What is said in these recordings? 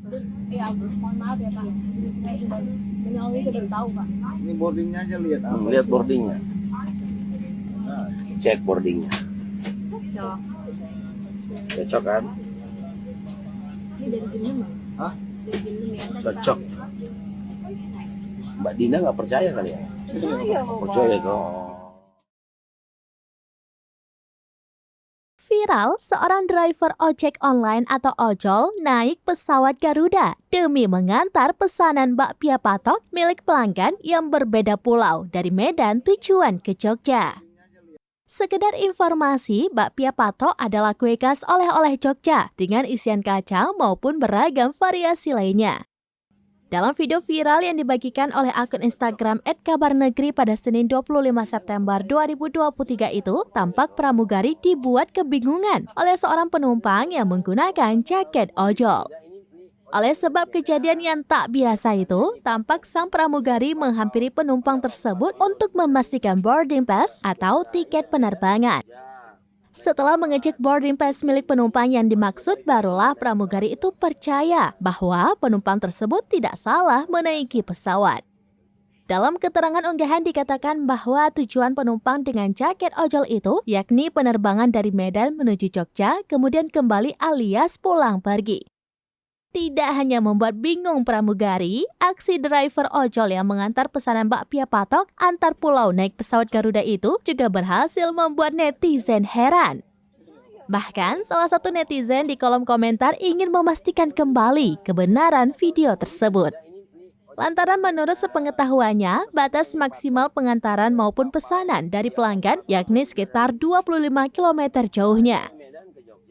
Iya, mohon maaf ya Pak. Ini orang sudah tahu Pak. Ini boardingnya aja lihat apa? Lihat boardingnya, Nah, cek boardingnya, Cocok. cocok kan? Ini dari Ginem Bang. hah? Dari Ginem ya. Cocok. Mbak Dina nggak percaya kali ya? Percaya kok. Viral, seorang driver ojek online atau ojol naik pesawat Garuda demi mengantar pesanan bakpia patok milik pelanggan yang berbeda pulau dari Medan tujuan ke Jogja. Sekedar informasi, bakpia patok adalah kue khas oleh-oleh Jogja dengan isian kacang maupun beragam variasi lainnya. Dalam video viral yang dibagikan oleh akun Instagram @kabarnegri pada Senin 25 September 2023 itu, tampak pramugari dibuat kebingungan oleh seorang penumpang yang menggunakan jaket ojol. Oleh sebab kejadian yang tak biasa itu, tampak sang pramugari menghampiri penumpang tersebut untuk memastikan boarding pass atau tiket penerbangan. Setelah mengecek boarding pass milik penumpang yang dimaksud, barulah pramugari itu percaya bahwa penumpang tersebut tidak salah menaiki pesawat. Dalam keterangan unggahan dikatakan bahwa tujuan penumpang dengan jaket ojol itu yakni penerbangan dari Medan menuju Jogja, kemudian kembali alias pulang pergi. Tidak hanya membuat bingung pramugari, aksi driver ojol yang mengantar pesanan bakpia patok antar pulau naik pesawat Garuda itu juga berhasil membuat netizen heran. Bahkan salah satu netizen di kolom komentar ingin memastikan kembali kebenaran video tersebut. Lantaran menurut sepengetahuannya, batas maksimal pengantaran maupun pesanan dari pelanggan yakni sekitar 25 km jauhnya.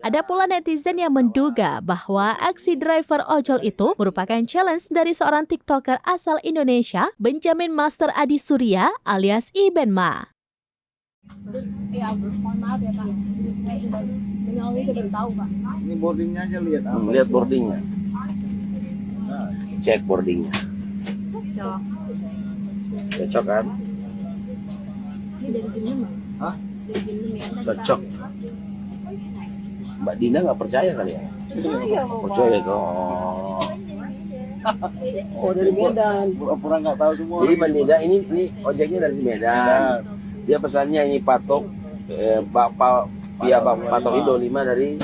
Ada pula netizen yang menduga bahwa aksi driver ojol itu merupakan challenge dari seorang TikToker asal Indonesia, Benjamin Master Adi Surya alias Ibenma. Iya, mohon maaf ya Pak. Ini orang sudah tahu Pak. Ini boardingnya aja lihat apa? Lihat boardingnya, Nah, cek boardingnya, Cocok. cocok kan? Ini dari Ginem Bang. hah? Dari Ginem ya. Cocok. Mbak Dina nggak percaya kali ya? Percaya kok. Oh, dari Medan. Pura-pura nggak tahu semua. Jadi Mbak Dina ini ojeknya dari Medan. Dia pesannya ini patok patok Indo 5 dari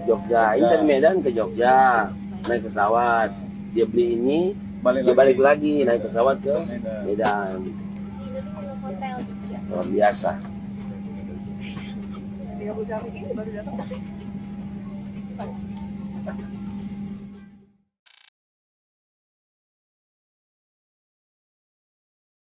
Jogja. Ini dari Medan ke Jogja naik pesawat. Dia beli ini, dia balik lagi naik pesawat ke Medan. Luar biasa. 30 jam ini baru datang.